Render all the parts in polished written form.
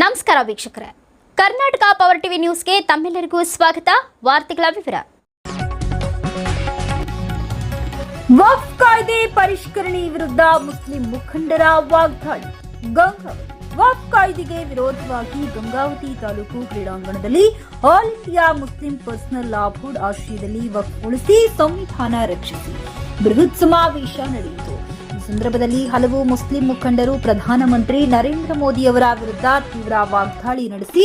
ನಮಸ್ಕಾರ ವೀಕ್ಷಕರೇ, Karnataka power TV ನ್ಯೂಸ್ಗೆ ತಮ್ಮೆಲ್ಲರಿಗೂ ಸ್ವಾಗತ. ವಾರ್ತೆಗಳ ವಿವರ. ವಕ್ಫ್ ಕಾಯ್ದೆ ಪರಿಷ್ಕರಣೆ ವಿರುದ್ಧ ಮುಸ್ಲಿಂ ಮುಖಂಡರ ವಾಗ್ದಾಳಿ. ಗಂಗಾವತಿ ವಕ್ಫ್ ಕಾಯ್ದೆಗೆ ವಿರೋಧವಾಗಿ ಗಂಗಾವತಿ ತಾಲೂಕು ಕ್ರೀಡಾಂಗಣದಲ್ಲಿ all India Muslim personal law board ಆಶ್ರಯದಲ್ಲಿ ವಕ್ಫ್ ಉಳಿಸಿ ಸಂವಿಧಾನ ರಕ್ಷಿಸಿ ಬೃಹತ್ ಸಮಾವೇಶ ನಡೆಯಿತು. ಈ ಸಂದರ್ಭದಲ್ಲಿ ಹಲವು ಮುಸ್ಲಿಂ ಮುಖಂಡರು ಪ್ರಧಾನಮಂತ್ರಿ ನರೇಂದ್ರ ಮೋದಿ ಅವರ ವಿರುದ್ಧ ತೀವ್ರ ವಾಗ್ದಾಳಿ ನಡೆಸಿ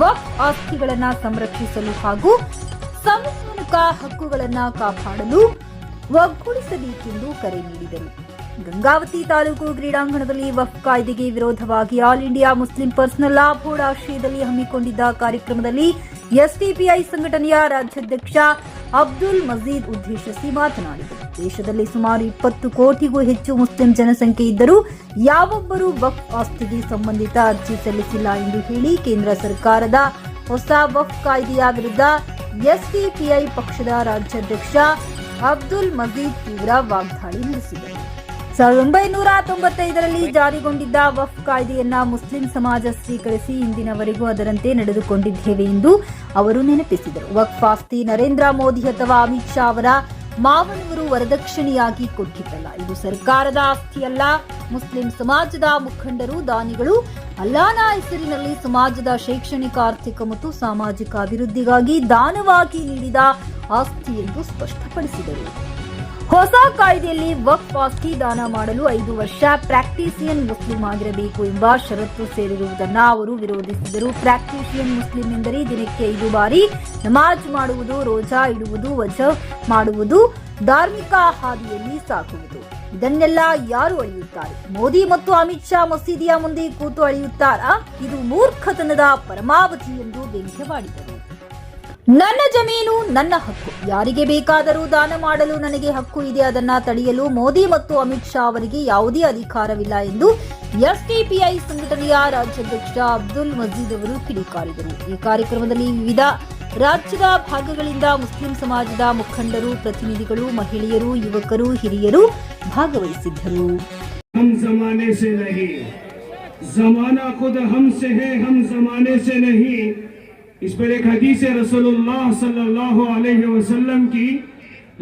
ವಕ್ಫ್ ಆಸ್ತಿಗಳನ್ನು ಸಂರಕ್ಷಿಸಲು ಹಾಗೂ ಸಂವಿಧಾನಿಕ ಹಕ್ಕುಗಳನ್ನು ಕಾಪಾಡಲು ಒಗ್ಗೂಡಿಸಬೇಕೆಂದು ಕರೆ ನೀಡಿದರು. ಗಂಗಾವತಿ ತಾಲೂಕು ಕ್ರೀಡಾಂಗಣದಲ್ಲಿ ವಕ್ಫ್ ಕಾಯ್ದೆಗೆ ವಿರೋಧವಾಗಿ all India Muslim personal law board ಆಶ್ರಯದಲ್ಲಿ ಹಮ್ಮಿಕೊಂಡಿದ್ದ ಕಾರ್ಯಕ್ರಮದಲ್ಲಿ ಎಸ್ಡಿಪಿಐ ಸಂಘಟನೆಯ ರಾಜ್ಯಾಧ್ಯಕ್ಷ ಅಬ್ದುಲ್ ಮಜೀದ್ ಉದ್ದೇಶಿಸಿ ಮಾತನಾಡಿದರು. ದೇಶದಲ್ಲಿ ಸುಮಾರು 20 ಕೋಟಿಗೂ ಹೆಚ್ಚು ಮುಸ್ಲಿಂ ಜನಸಂಖ್ಯೆ ಇದ್ದರೂ ಯಾವೊಬ್ಬರೂ ವಕ್ಫ್ ಆಸ್ತಿಗೆ ಸಂಬಂಧಿತ ಅರ್ಜಿ ಸಲ್ಲಿಸಿಲ್ಲ ಎಂದು ಹೇಳಿ ಕೇಂದ್ರ ಸರ್ಕಾರದ ಹೊಸ ವಕ್ಫ್ ಕಾಯ್ದೆಯ ವಿರುದ್ಧ ಎಸ್ಡಿಪಿಐ ಪಕ್ಷದ ರಾಜ್ಯಾಧ್ಯಕ್ಷ ಅಬ್ದುಲ್ ಮಜೀದ್ ತೀವ್ರ ವಾಗ್ದಾಳಿ ನಡೆಸಿದರು. 1995ರಲ್ಲಿ ಜಾರಿಗೊಂಡಿದ್ದ ವಕ್ಫ್ ಕಾಯ್ದೆಯನ್ನ ಮುಸ್ಲಿಂ ಸಮಾಜ ಸ್ವೀಕರಿಸಿ ಇಂದಿನವರೆಗೂ ಅದರಂತೆ ನಡೆದುಕೊಂಡಿದ್ದೇವೆ ಎಂದು ಅವರು ನೆನಪಿಸಿದರು. ವಕ್ಫ್ ಆಸ್ತಿ ನರೇಂದ್ರ ಮೋದಿ ಅಥವಾ ಅಮಿತ್ ಶಾ ಅವರ ಮಾವನವರು ವರದಕ್ಷಿಣೆಯಾಗಿ ಕೊಟ್ಟಿದ್ದಲ್ಲ. ಇದು ಸರ್ಕಾರದ ಆಸ್ತಿಯಲ್ಲ. ಮುಸ್ಲಿಂ ಸಮಾಜದ ಮುಖಂಡರು, ದಾನಿಗಳು ಅಲ್ಲಾನ ಹೆಸರಿನಲ್ಲಿ ಸಮಾಜದ ಶೈಕ್ಷಣಿಕ, ಆರ್ಥಿಕ ಮತ್ತು ಸಾಮಾಜಿಕ ಅಭಿವೃದ್ಧಿಗಾಗಿ ದಾನವಾಗಿ ನೀಡಿದ ಆಸ್ತಿ ಎಂದು ಸ್ಪಷ್ಟಪಡಿಸಿದರು. ಹೊಸ ಕಾಯ್ದೆಯಲ್ಲಿ ವಕ್ಫ್ ಆಸ್ತಿ ದಾನ ಮಾಡಲು 5 ವರ್ಷ ಪ್ರಾಕ್ಟೀಸಿಯನ್ ಮುಸ್ಲಿಂ ಆಗಿರಬೇಕು ಎಂಬ ಷರತ್ತು ಸೇರಿರುವುದನ್ನು ಅವರು ವಿರೋಧಿಸಿದರು. ಪ್ರಾಕ್ಟೀಸಿಯನ್ ಮುಸ್ಲಿಂ ಎಂದರೆ ದಿನಕ್ಕೆ 5 ಬಾರಿ ನಮಾಜ್ ಮಾಡುವುದು, ರೋಜಾ ಇಡುವುದು, ವಜ್ ಮಾಡುವುದು, ಧಾರ್ಮಿಕ ಹಾದಿಯಲ್ಲಿ ಸಾಗುವುದು. ಇದನ್ನೆಲ್ಲ ಯಾರು ಅಳೆಯುತ್ತಾರೆ? ಮೋದಿ ಮತ್ತು ಅಮಿತ್ ಶಾ ಮಸೀದಿಯ ಮುಂದೆ ಕೂತು ಅಳೆಯುತ್ತಾರಾ? ಇದು ಮೂರ್ಖತನದ ಪರಮಾವಧಿ ಎಂದು ವ್ಯಂಗ್ಯವಾಡಿದರು. ನನ್ನ ಜಮೀನು ನನ್ನ ಹಕ್ಕು, ಯಾರಿಗೆ ಬೇಕಾದರೂ ದಾನ ಮಾಡಲು ನನಗೆ ಹಕ್ಕು ಇದೆ. ಅದನ್ನ ತಡೆಯಲು ಮೋದಿ ಮತ್ತು ಅಮಿತ್ ಶಾ ಅವರಿಗೆ ಯಾವುದೇ ಅಧಿಕಾರವಿಲ್ಲ ಎಂದು ಎಸ್ಡಿಪಿಐ ಸಂಘಟನೆಯ ರಾಜ್ಯಾಧ್ಯಕ್ಷ ಅಬ್ದುಲ್ ಮಜೀದ್ ಅವರು ಕಿಡಿಕಾರಿದರು. ಈ ಕಾರ್ಯಕ್ರಮದಲ್ಲಿ ವಿವಿಧ ರಾಜ್ಯದ ಭಾಗಗಳಿಂದ ಮುಸ್ಲಿಂ ಸಮಾಜದ ಮುಖಂಡರು, ಪ್ರತಿನಿಧಿಗಳು, ಮಹಿಳೆಯರು, ಯುವಕರು, ಹಿರಿಯರು ಭಾಗವಹಿಸಿದ್ದರು. इस पर एक हदीस है रसूलुल्लाह सल्लल्लाहु अलैहि वसल्लम की,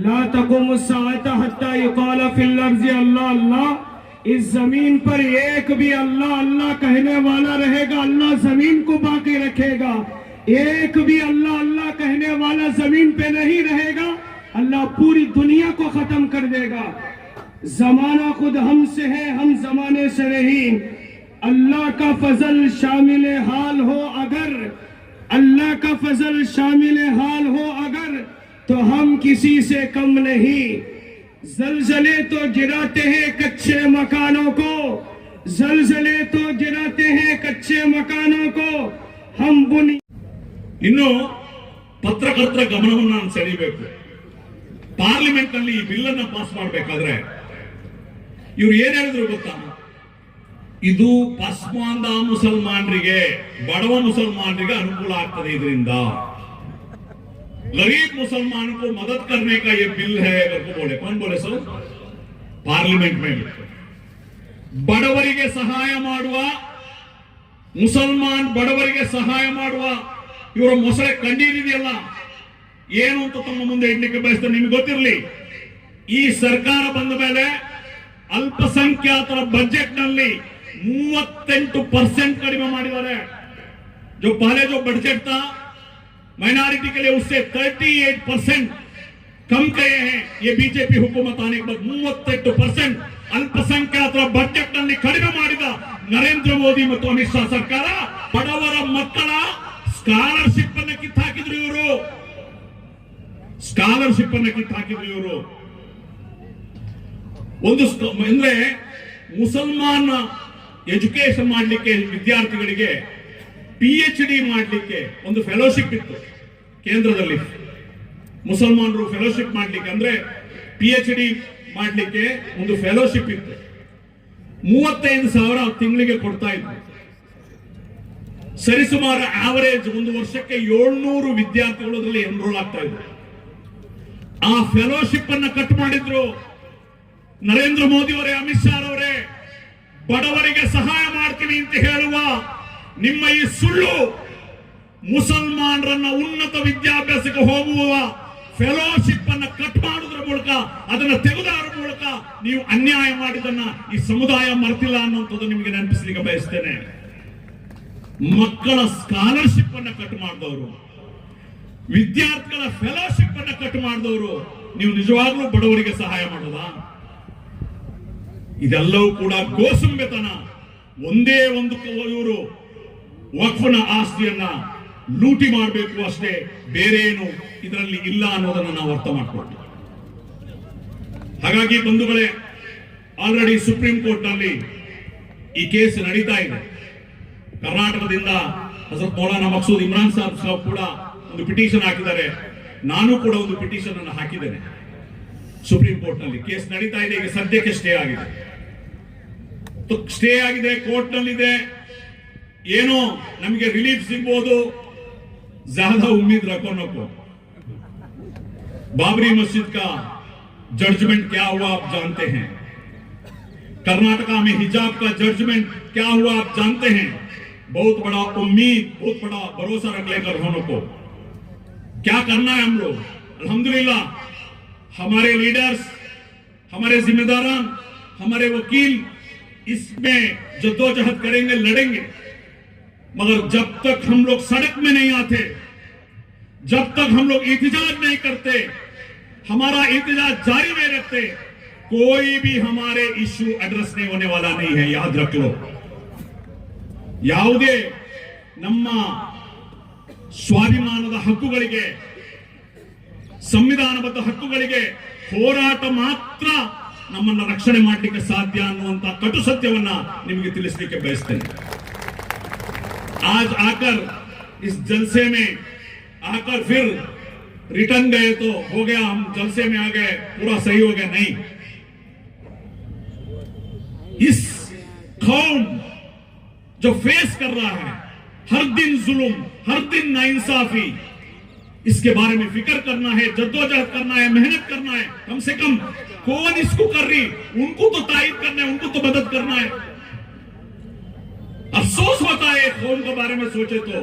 ला तक़ूमु अस्साअतु हत्ता युक़ाल फिल अर्ज़ि अल्लाह अल्लाह. इस जमीन पर एक भी अल्लाह अल्लाह कहने वाला रहेगा, अल्लाह जमीन को बाकी रखेगा. एक भी अल्लाह अल्लाह कहने वाला जमीन पे नहीं रहेगा, अल्लाह पूरी दुनिया को खत्म कर देगा. जमाना खुद हमसे है, हम जमाने से नहीं. अल्लाह का फजल शामिल हाल हो अगर, अल्लाह का फजल शामिल हाल हो अगर, तो हम किसी से कम नहीं. जलजले तो गिराते हैं कच्चे मकानों को, जलजले तो गिराते हैं कच्चे मकानों को. हम बुनी ಇನ್ನು ಪತ್ರಕರ್ತರ ಗಮನವನ್ನು ನಾನು ಸೆಳೆಯಬೇಕು. ಪಾರ್ಲಿಮೆಂಟ್ ನಲ್ಲಿ ಈ ಬಿಲ್ ಅನ್ನು ಪಾಸ್ ಮಾಡಬೇಕಾದ್ರೆ ಇವರು ಏನ್ ಹೇಳಿದ್ರು ಗೊತ್ತಾ? ಇದು ಪಸ್ಮಾಂದ ಮುಸಲ್ಮಾನರಿಗೆ, ಬಡವ ಮುಸಲ್ಮಾನರಿಗೆ ಅನುಕೂಲ ಆಗ್ತದೆ. ಇದರಿಂದ गरीब मुसलमानों को मदद करने का ये बिल है अगर को बोले. कौन बोले सर? पार्लिमेंट में ಬಡವರಿಗೆ ಸಹಾಯ ಮಾಡುವ, ಮುಸಲ್ಮಾನ್ ಬಡವರಿಗೆ ಸಹಾಯ ಮಾಡುವ ಇವರ ಮೊಸಳೆ ಕಣ್ಣೀರಿದೆಯಲ್ಲ, ಏನು ಅಂತ ತಮ್ಮ ಮುಂದೆ ಇಡ್ಲಿಕ್ಕೆ ಬಯಸ್ತಾರೆ. ನಿಮ್ಗೆ ಗೊತ್ತಿರಲಿ, ಈ ಸರ್ಕಾರ ಬಂದ ಮೇಲೆ ಅಲ್ಪಸಂಖ್ಯಾತರ ಬಜೆಟ್ ನಲ್ಲಿ 38% ಕಡಿಮೆ ಮಾಡಿದ್ದಾರೆ. जो पहले जो बजट था माइनॉरिटी के लिए, उससे 38% कम किए हैं. ये बीजेपी हुकूमत आने के बाद 38% ಅಲ್ಪಸಂಖ್ಯಾತರ ಬಜೆಟ್ ನಲ್ಲಿ ಕಡಿಮೆ ಮಾಡಿದ ನರೇಂದ್ರ ಮೋದಿ ಮತ್ತು ಅಮಿತ್ ಶಾ ಸರ್ಕಾರ ಬಡವರ ಮಕ್ಕಳ ಸ್ಕಾಲರ್ಶಿಪ್ ಅನ್ನು ಕಿತ್ತಾಕಿದ್ರು ಇವರು. ಸ್ಕಾಲರ್ಶಿಪ್ ಅನ್ನು ಕಿತ್ತಾಕಿದ್ರು ಇವರು. ಒಂದು ಅಂದ್ರೆ ಮುಸಲ್ಮಾನ ಎಜುಕೇಶನ್ ಮಾಡಲಿಕ್ಕೆ ವಿದ್ಯಾರ್ಥಿಗಳಿಗೆ PhD ಮಾಡಲಿಕ್ಕೆ ಒಂದು ಫೆಲೋಶಿಪ್ ಇತ್ತು ಕೇಂದ್ರದಲ್ಲಿ. ಮುಸಲ್ಮಾನರು ಫೆಲೋಶಿಪ್ ಮಾಡಲಿಕ್ಕೆ ಅಂದ್ರೆ PhD ಮಾಡಲಿಕ್ಕೆ ಒಂದು ಫೆಲೋಶಿಪ್ ಇತ್ತು. 35,000 ತಿಂಗಳಿಗೆ ಕೊಡ್ತಾ ಇದ್ರು. ಸರಿಸುಮಾರು ಆವರೇಜ್ ಒಂದು ವರ್ಷಕ್ಕೆ 700 ವಿದ್ಯಾರ್ಥಿಗಳು ಅದರಲ್ಲಿ ಎನ್ರೋಲ್ ಆಗ್ತಾ ಇದ್ರು. ಆ ಫೆಲೋಶಿಪ್ ಅನ್ನ ಕಟ್ ಮಾಡಿದ್ರು ನರೇಂದ್ರ ಮೋದಿ ಅವರೇ, ಅಮಿತ್ ಶಾ ಅವರೇ. ಬಡವರಿಗೆ ಸಹಾಯ ಮಾಡ್ತೀನಿ ಅಂತ ಹೇಳುವ ನಿಮ್ಮ ಈ ಸುಳ್ಳು ಮುಸಲ್ಮಾನರನ್ನ ಉನ್ನತ ವಿದ್ಯಾಭ್ಯಾಸಕ್ಕೆ ಹೋಗುವ ಫೆಲೋಶಿಪ್ ಅನ್ನ ಕಟ್ ಮಾಡೋದ್ರ ಮೂಲಕ ಅದನ್ನ ತೆಗೆದಾರ ಮೂಲಕ ನೀವು ಅನ್ಯಾಯ ಮಾಡಿದನ್ನ ಈ ಸಮುದಾಯ ಮರ್ತಿಲ್ಲ ಅನ್ನುವಂಥದ್ದು ನಿಮಗೆ ನೆನಪಿಸಲಿಕ್ಕೆ ಬಯಸ್ತೇನೆ. ಮಕ್ಕಳ ಸ್ಕಾಲರ್ಶಿಪ್ ಅನ್ನ ಕಟ್ ಮಾಡಿದವರು, ವಿದ್ಯಾರ್ಥಿಗಳ ಫೆಲೋಶಿಪ್ ಅನ್ನ ಕಟ್ ಮಾಡಿದವರು, ನೀವು ನಿಜವಾಗ್ಲೂ ಬಡವರಿಗೆ ಸಹಾಯ ಮಾಡೋದಾ? ಇದೆಲ್ಲವೂ ಕೂಡ ಗೋಸುಂಬೆತನ. ಒಂದೇ ಒಂದು ಇವರು ವಕ್ಫ್ನ ಆಸ್ತಿಯನ್ನ ಲೂಟಿ ಮಾಡಬೇಕು ಅಷ್ಟೇ, ಬೇರೆ ಏನು ಇದರಲ್ಲಿ ಇಲ್ಲ ಅನ್ನೋದನ್ನ ನಾವು ಅರ್ಥ ಮಾಡ್ಕೊಂಡು. ಹಾಗಾಗಿ ಬಂಧುಗಳೇ, ಆಲ್ರೆಡಿ ಸುಪ್ರೀಂ ಕೋರ್ಟ್ ನಲ್ಲಿ ಈ ಕೇಸ್ ನಡೀತಾ ಇದೆ. ಕರ್ನಾಟಕದಿಂದ ಹಜರತ್ ಮೌಲಾನಾ ಮಕ್ಸೂದ್ ಇಮ್ರಾನ್ ಸಾಹಬ್ ಕೂಡ ಒಂದು ಪಿಟಿಷನ್ ಹಾಕಿದ್ದಾರೆ. ನಾನು ಕೂಡ ಒಂದು ಪಿಟಿಷನ್ ಅನ್ನು ಹಾಕಿದ್ದೇನೆ. ಸುಪ್ರೀಂ ಕೋರ್ಟ್ ನಲ್ಲಿ ಕೇಸ್ ನಡೀತಾ ಇದೆ. ಈಗ ಸದ್ಯಕ್ಕೆ ಸ್ಟೇ ಆಗಿದೆ, ಸ್ಟೇ ಆಗಿದೆ, ಕೋರ್ಟ್ ನಲ್ಲಿದೆ. ಏನೋ ನಮಗೆ ರಿಲೀಫ್ ಸಿಗ್ಬೋದು, ज्यादा उम्मीद रखो नको. बाबरी मस्जिद का जजमेंट क्या हुआ आप जानते हैं. कर्नाटका में हिजाब का जजमेंट क्या हुआ आप जानते हैं. बहुत बड़ा उम्मीद, बहुत बड़ा भरोसा रख लेकर होने को क्या करना है हम लोग. अल्हम्दुलिल्लाह हमारे लीडर्स, हमारे जिम्मेदारान, हमारे वकील इसमें जद्दोजहद करेंगे, लड़ेंगे. मगर जब तक हम लोग सड़क में नहीं आते, जब तक हम लोग एहतजाज नहीं करते, हमारा एहतजाज जारी नहीं रखते, कोई भी हमारे इश्यू एड्रेस नहीं होने वाला नहीं है. याद रख लो. ಯಾವುದೇ ನಮ್ಮ ಸ್ವಾಭಿಮಾನದ ಹಕ್ಕುಗಳಿಗೆ, ಸಂವಿಧಾನಬದ್ಧ ಹಕ್ಕುಗಳಿಗೆ ಹೋರಾಟ ಮಾತ್ರ ನಮ್ಮನ್ನು ರಕ್ಷಣೆ ಮಾಡಲಿಕ್ಕೆ ಸಾಧ್ಯ ಅನ್ನುವಂತ ಕಟು ಸತ್ಯವನ್ನ ನಿಮಗೆ ತಿಳಿಸಲಿಕ್ಕೆ ಬಯಸ್ತೇನೆ. आज आकर इस जलसे में आकर फिर रिटर्न गए तो हो गया, हम जलसे में आ गए, पूरा सही हो गया. नहीं, इस कौम जो फेस कर रहा है हर दिन जुल्म, हर दिन नाइंसाफी, इसके बारे में फिक्र करना है, जद्दोजहद करना है, मेहनत करना है. कम से कम कौन इसको कर रही, उनको तो तायद करना है, उनको तो मदद करना है. अफसोस होता है कौम के बारे में सोचे तो,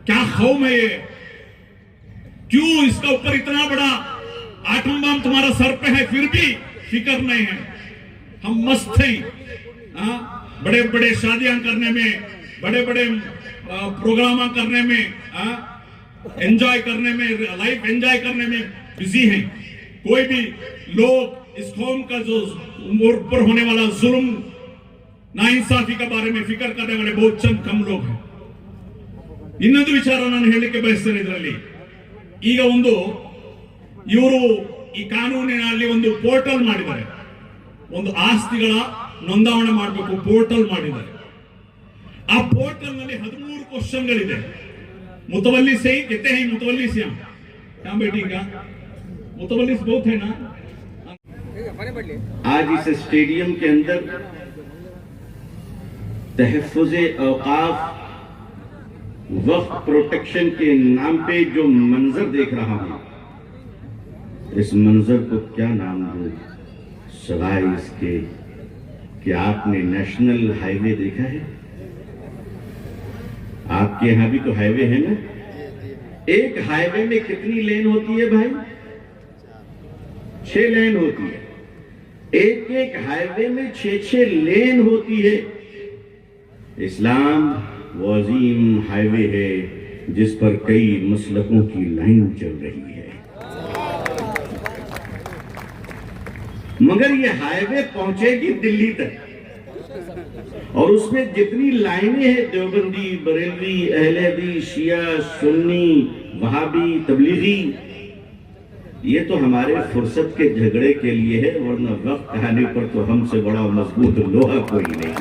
क्या कौम है ये, क्यों इसका ऊपर इतना बड़ा आटम बम तुम्हारा सर पे है, फिर भी फिक्र नहीं है. हम मस्त थे, बड़े बड़े शादियां करने में, बड़े बड़े प्रोग्राम करने में, एंजॉय करने में, लाइफ एंजॉय करने में बिजी हैं. कोई भी लोग इस कौम का जो ऊपर होने वाला जुल्म, नाइंसाफी के बारे में फिक्र करने वाले बहुत चंद कम लोग हैं. ಇನ್ನೊಂದು ವಿಚಾರ ನಾನು ಹೇಳಲಿಕ್ಕೆ ಬಯಸ್ತೇನೆ. ಇದರಲ್ಲಿ ಈಗ ಒಂದು ಇವರು ಈ ಕಾನೂನಿನಲ್ಲಿ ಒಂದು ಪೋರ್ಟಲ್ ಮಾಡಿದ್ದಾರೆ, ಒಂದು ಆಸ್ತಿಗಳ ನೋಂದಾವಣೆ ಮಾಡಬೇಕು ಪೋರ್ಟಲ್ ಮಾಡಿದ್ದಾರೆ. ಆ ಪೋರ್ಟಲ್ ನಲ್ಲಿ 13 ಕ್ವಶನ್ಗಳಿದೆ. मुतवल्ली से ही कहते हैं, मुतवल्ली से हम क्या बेटी का मुतवल्ली बहुत है ना. आज इस स्टेडियम के अंदर तहफ़्फ़ुज़े औक़ाफ़ वक्फ़ प्रोटेक्शन के नाम पे जो मंजर देख रहा हूं, इस मंजर को क्या नाम दूं सवाए इसके कि आपने नेशनल हाईवे देखा है. आपके यहां भी तो हाईवे है ना. एक हाईवे में कितनी लेन होती है भाई? 6 लेन होती है. एक एक हाईवे में 6 लेन होती है. इस्लाम वो अजीम हाईवे है जिस पर कई मसलकों की लाइन चल रही है. मगर ये हाईवे पहुंचेगी दिल्ली तक, और उसमें जितनी लाइनें हैं, देवबंदी, बरेलवी, अहले हदीस, शिया, सुन्नी, वहाबी, तबलीगी, ये तो हमारे फुर्सत के झगड़े के लिए है, वरना वक्त आने पर तो हमसे बड़ा मजबूत लोहा कोई नहीं.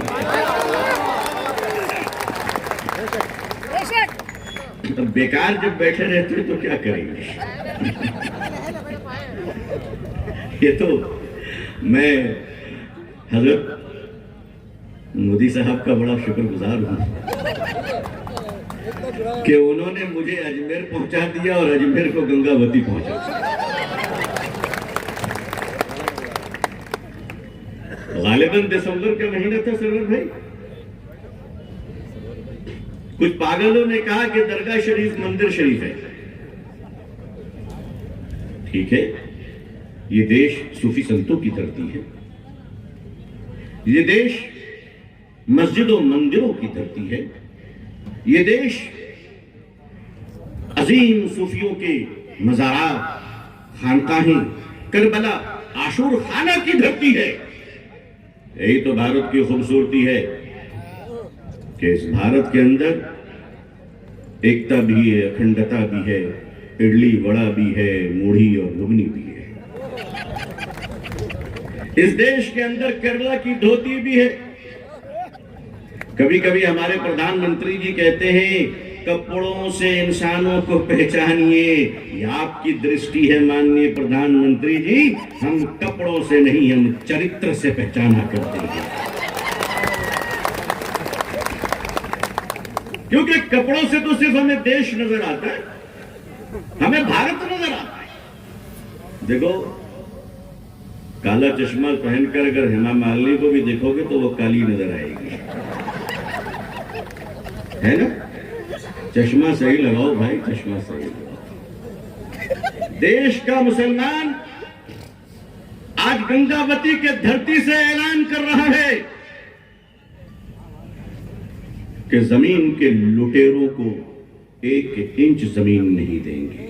तो बेकार जब बैठे रहते तो क्या करेंगे. ये तो मैं हजरत मोदी साहब का बड़ा शुक्रगुजार हूं कि उन्होंने मुझे अजमेर पहुंचा दिया और अजमेर को गंगावती पहुंचा. गालिबन दिसंबर का महीना था सरवर भाई, कुछ पागलों ने कहा कि दरगाह शरीफ मंदिर शरीफ है। ठीक है, ये देश सूफी संतों की धरती है, ये देश मस्जिदों मंदिरों की धरती है, ये देश अजीम सूफियों के मज़ारात, खानकाहें, करबला, आशूर खाना की धरती है। यही तो भारत की खूबसूरती है कि इस भारत के अंदर एकता भी है, अखंडता भी है, इडली वड़ा भी है, मूढ़ी और घुगनी भी है। इस देश के अंदर केरला की धोती भी है। कभी कभी हमारे प्रधानमंत्री जी कहते हैं कपड़ों से इंसानों को पहचानिए। ये आपकी दृष्टि है माननीय प्रधानमंत्री जी, हम कपड़ों से नहीं, हम चरित्र से पहचाना करते हैं। क्योंकि कपड़ों से तो सिर्फ हमें देश नजर आता है, हमें भारत नजर आता है। देखो, काला चश्मा पहनकर अगर हेमा मालिनी को भी देखोगे तो वो काली नजर आएगी, है ना? चश्मा सही लगाओ भाई, चश्मा सही लगाओ। देश का मुसलमान आज गंगावती के धरती से ऐलान कर रहा है कि जमीन के लुटेरों को 1 इंच जमीन नहीं देंगे।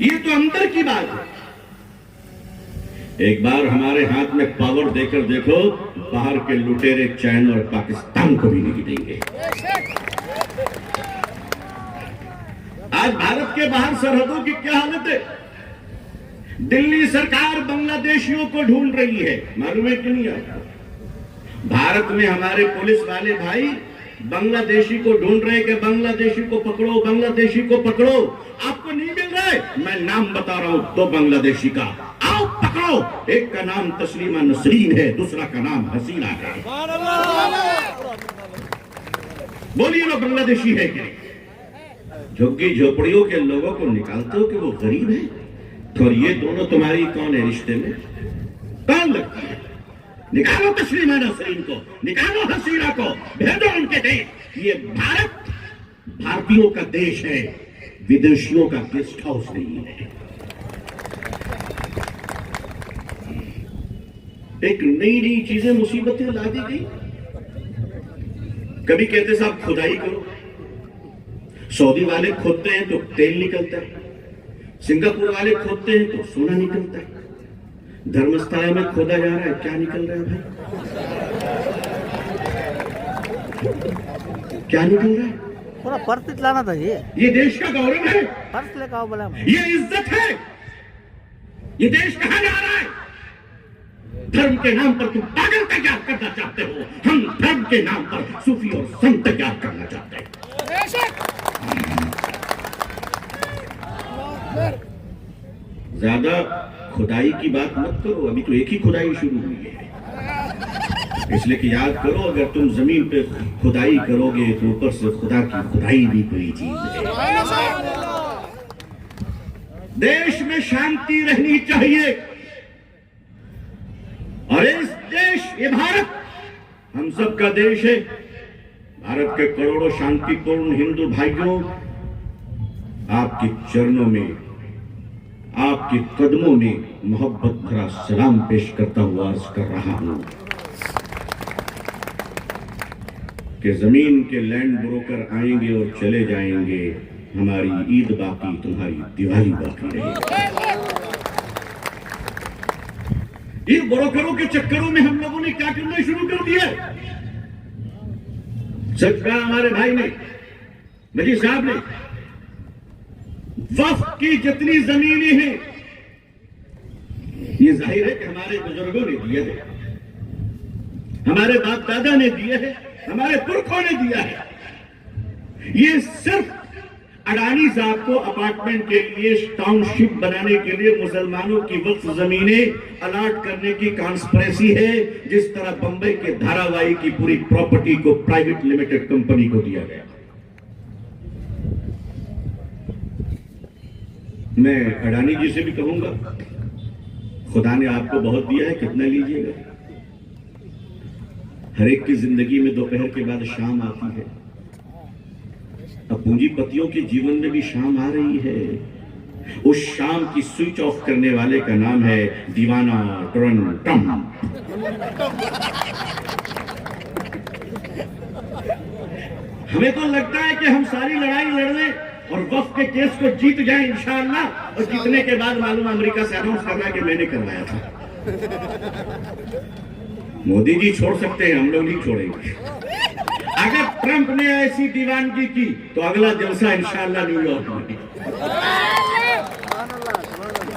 ये तो अंदर की बात है। एक बार हमारे हाथ में पावर देकर देखो, बाहर के लुटेरे चाइना और पाकिस्तान को भी नहीं देंगे। आज भारत के बाहर सरहदों की क्या हालत है? दिल्ली सरकार बांग्लादेशियों को ढूंढ रही है, मालूम है कि नहीं आपको? भारत में हमारे पुलिस वाले भाई बांग्लादेशी को ढूंढ रहे हैं कि बांग्लादेशी को पकड़ो, बांग्लादेशी को पकड़ो। आपको नहीं मिल रहा है? मैं नाम बता रहा हूं, 2 बांग्लादेशी का, आओ पकड़ो। एक का नाम तस्लीमा नसरीन है, दूसरा का नाम हसीना है। बोलिए ना, बांग्लादेशी है क्या? झुग्गी झोपड़ियों के लोगों को निकालते हो कि वो गरीब है, तो ये दोनों तुम्हारी कौन है रिश्ते में? कौन लगती है? निकालो तस्लीमा नसरीन को, निकालो हसीना को, भेजो उनके देश। ये भारत भारतीयों का देश है, विदेशियों का गेस्ट हाउस नहीं है। एक नई नई चीजें, मुसीबतें ला दी गई। कभी कहते साहब खुदाई करो, सऊदी वाले खोदते हैं तो तेल निकलता है, सिंगापुर वाले खोदते हैं तो सोना निकलता है, धर्मस्थला में खोदा जा रहा है, क्या निकल रहा है भाई? क्या निकल रहा है? पूरा पर्स लाना था ये देश का गौरव है, पर्स लेकर आओ बोला। ये इज्जत है। ये देश कहां जा रहा है? धर्म के नाम पर तुम पागल तैयार करना चाहते हो, हम धर्म के नाम पर सूफी और संत तैयार करना चाहते हैं। ज्यादा खुदाई की बात मत करो, अभी तो एक ही खुदाई शुरू हुई है। इसलिए कि याद करो, अगर तुम जमीन पे खुदाई करोगे तो ऊपर से खुदा की खुदाई भी कोई चीज है। देश में शांति रहनी चाहिए, और इस देश, ये भारत हम सब का देश है। भारत के करोड़ों शांतिपूर्ण हिंदू भाइयों, आपके चरणों में, आपके कदमों में मोहब्बत भरा सलाम पेश करता हुआ अर्ज कर रहा हूं कि जमीन के लैंड ब्रोकर आएंगे और चले जाएंगे, हमारी ईद बाकी, तुम्हारी दिवाली बाकी रहेगी। इन ब्रोकरों के चक्करों में हम लोगों ने क्या करना शुरू कर दिया? सच कहा हमारे भाई ने, मजी साहब ने, वक्फ की जितनी जमीनें हैं, ये जाहिर है कि हमारे बुजुर्गों ने दिए हैं, हमारे बाप दादा ने दिए हैं, हमारे पुरखों ने दिया है। ये सिर्फ अडानी साहब को अपार्टमेंट के लिए, टाउनशिप बनाने के लिए मुसलमानों की वक्फ जमीनें अलॉट करने की कॉन्स्पिरेसी है, जिस तरह बंबई के धारावाही की पूरी प्रॉपर्टी को प्राइवेट लिमिटेड कंपनी को दिया गया। मैं अडानी जी से भी कहूंगा, खुदा ने आपको बहुत दिया है, कितना लीजिएगा? हर एक की जिंदगी में दोपहर के बाद शाम आती है। अब पूंजीपतियों के जीवन में भी शाम आ रही है। उस शाम की स्विच ऑफ करने वाले का नाम है दीवाना डोनाल्ड ट्रंप। हमें तो लगता है कि हम सारी लड़ाई लड़ लें और वक्फ के केस को जीत जाएं इंशाअल्लाह, और जीतने के बाद मालूम अमेरिका से अनाउंस करना है कि मैंने करवाया था। मोदी जी छोड़ सकते हैं, हम लोग नहीं छोड़ेंगे। अगर ट्रंप ने ऐसी दीवानगी की तो अगला जलसा इंशाअल्लाह न्यूयॉर्क में।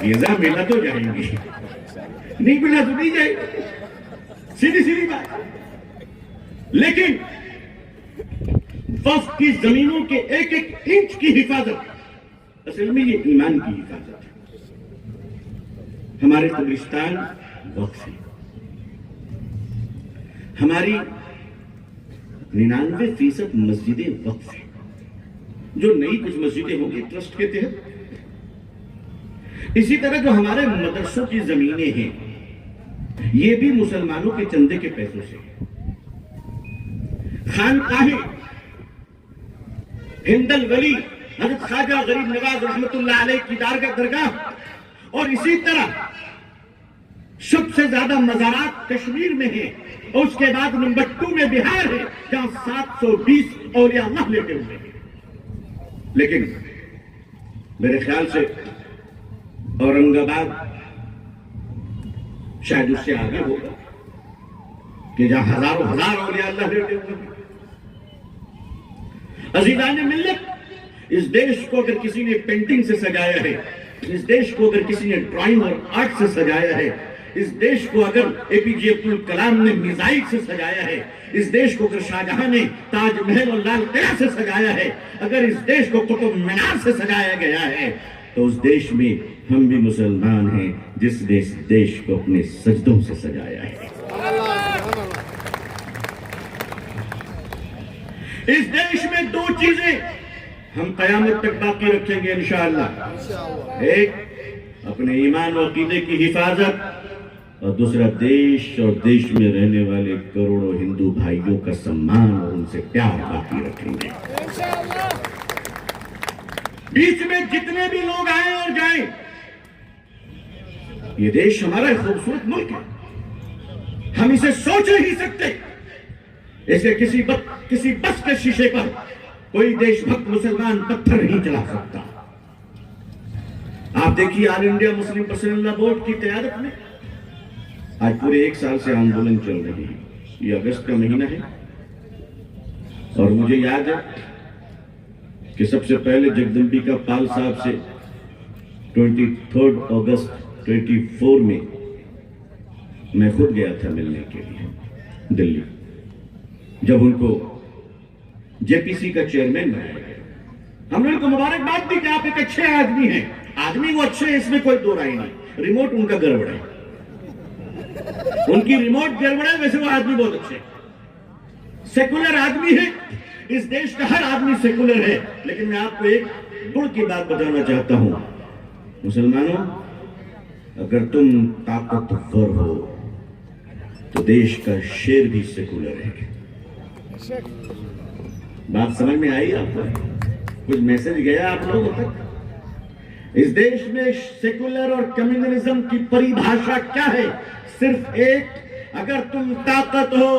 वीजा मिला तो जाएंगे, नहीं मिला तो नहीं जाएंगे, सीधी सीधी बात। लेकिन वक्फ की जमीनों के एक एक इंच की हिफाजत, असल में ये ईमान की हिफाजत है। हमारे कब्रिस्तान वक्फ है। हमारी 99% मस्जिदें वक्फ है। जो नई कुछ मस्जिदें होंगी ट्रस्ट के तहत। इसी तरह जो हमारे मदरसों की जमीनें हैं, ये भी मुसलमानों के चंदे के पैसों से। खानकाहें, हिंदल वली हजरत ख्वाजा गरीब नवाज रहमतुल्लाह अलैह की दरगाह, और इसी तरह सबसे ज्यादा मज़ारात कश्मीर में है, और उसके बाद नंबर 2 में बिहार है, जहां 720 औलिया अल्लाह लेटे हुए हैं। लेकिन मेरे ख्याल से औरंगाबाद शायद उससे आगे होगा कि जहां हजारों हजार औलिया अल्लाह लेटे हुए हैं। अज़ीज़ान मिल्लत, इस देश को अगर किसी ने पेंटिंग से सजाया है, इस देश को अगर किसी ने ड्राइंग और आर्ट से सजाया है, इस देश को अगर एपीजे अब्दुल कलाम ने मिसाइल से सजाया है, इस देश को अगर शाहजहां ने ताजमहल और लाल किला से सजाया है, अगर इस देश को कुतुब मीनार से सजाया गया है, तो उस देश में हम भी मुसलमान हैं जिसने इस देश को अपने सजदों से सजाया है। इस देश में 2 चीजें हम कयामत तक बाकी रखेंगे इंशाअल्लाह। एक अपने ईमान और अकीदे की हिफाजत, और दूसरा देश और देश में रहने वाले करोड़ों हिंदू भाइयों का सम्मान और उनसे प्यार बाकी रखेंगे। बीच में जितने भी लोग आए और जाएं, ये देश हमारा एक खूबसूरत मुल्क है। हम इसे सोच नहीं सकते। इसे किसी बस के शीशे पर कोई देशभक्त मुसलमान पत्थर नहीं चला सकता। आप देखिए, all India Muslim personal law board की क़यादत में आज पूरे 1 साल से आंदोलन चल रही है। ये अगस्त का महीना है, और मुझे याद है कि सबसे पहले जगदम्बिका पाल साहब से 23 अगस्त 24 में मैं खुद गया था मिलने के लिए दिल्ली, जब उनको जेपीसी का चेयरमैन बनाया गया। हमने उनको मुबारकबाद दी कि आप एक अच्छे आदमी हैं। आदमी वो अच्छे हैं, इसमें कोई दो राय नहीं। रिमोट उनका गड़बड़ है, उनकी रिमोट गड़बड़ है, वैसे वो आदमी बहुत अच्छे। सेकुलर आदमी है, इस देश का हर आदमी सेकुलर है। लेकिन मैं आपको एक गुण की बात बताना चाहता हूं, मुसलमानों, अगर तुम ताकतवर हो तो देश का शेर भी सेकुलर है। बात समझ में आई आपको? कुछ मैसेज गया आप लोगों तक? इस देश में सेकुलर और कम्युनलिज्म की परिभाषा क्या है? सिर्फ एक, अगर तुम ताकत हो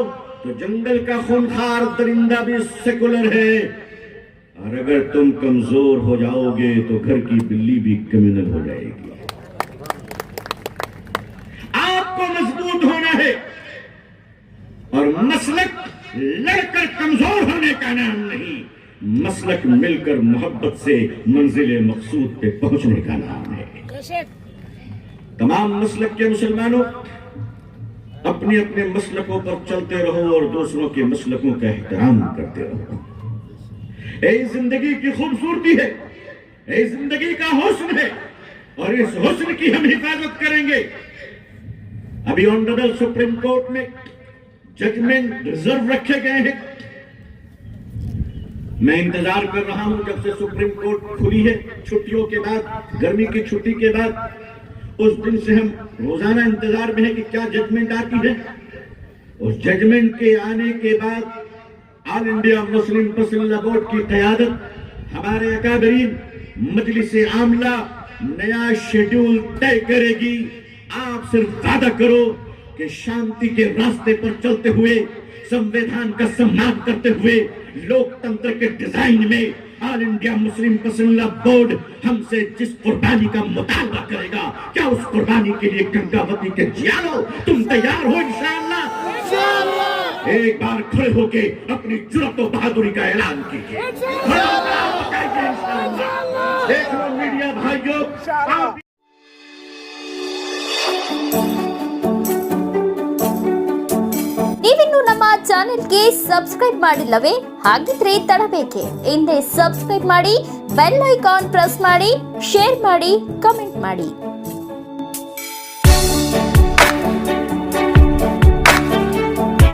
तो जंगल का खूंखार दरिंदा भी सेकुलर है, और अगर तुम कमजोर हो जाओगे तो घर की बिल्ली भी कम्युनल हो जाएगी। आपको मजबूत होना है, और मसलक लड़कर कमजोर होने का नाम नहीं, मसलक मिलकर मोहब्बत से मंजिल मकसूद पे पहुंचने का नाम है। तमाम मसलक के मुसलमानों, अपने अपने मसलकों पर चलते रहो और दूसरों के मसलकों का एहतराम करते रहो। ये जिंदगी की खूबसूरती है, ये जिंदगी का हुस्न है, और इस हुस्न की हम हिफाजत करेंगे। अभी ऑनरेबल सुप्रीम कोर्ट में जजमेंट रिजर्व रखे गए हैं। मैं इंतजार कर रहा हूं जब से सुप्रीम कोर्ट खुली है, छुट्टियों के बाद, गर्मी की छुट्टी के बाद, उस दिन से हम रोजाना इंतजार में है कि क्या जजमेंट आती है। उस जजमेंट के आने के बाद ऑल इंडिया मुस्लिम पसंदीदा बोर्ड की क़यादत हमारे अकाबरीन मजलिस आमला नया शेड्यूल तय करेगी। आप सिर्फ वादा करो कि शांति के रास्ते पर चलते हुए, संविधान का सम्मान करते हुए, लोकतंत्र के डिजाइन में ऑल इंडिया मुस्लिम पसंदीदा बोर्ड हमसे जिस कुर्बानी का मुतालबा करेगा, क्या उस कुर्बानी के लिए गंगावती के जियालो तुम तैयार हो? इंशाअल्लाह एक बार खड़े होके अपनी जुर्रत और बहादुरी का ऐलान कीजिए। इंशाअल्लाह देख लो मीडिया भाइयों, ನೀವಿನ್ನು ನಮ್ಮ ಚಾನೆಲ್ಗೆ ಸಬ್ಸ್ಕ್ರೈಬ್ ಮಾಡಿಲ್ಲವೇ? ಹಾಗಿದ್ರೆ ತಡಬೇಕೆ? ಹಿಂದೆ ಸಬ್ಸ್ಕ್ರೈಬ್ ಮಾಡಿ, ಬೆಲ್ ಐಕಾನ್ ಪ್ರೆಸ್ ಮಾಡಿ, ಶೇರ್ ಮಾಡಿ, ಕಮೆಂಟ್ ಮಾಡಿ.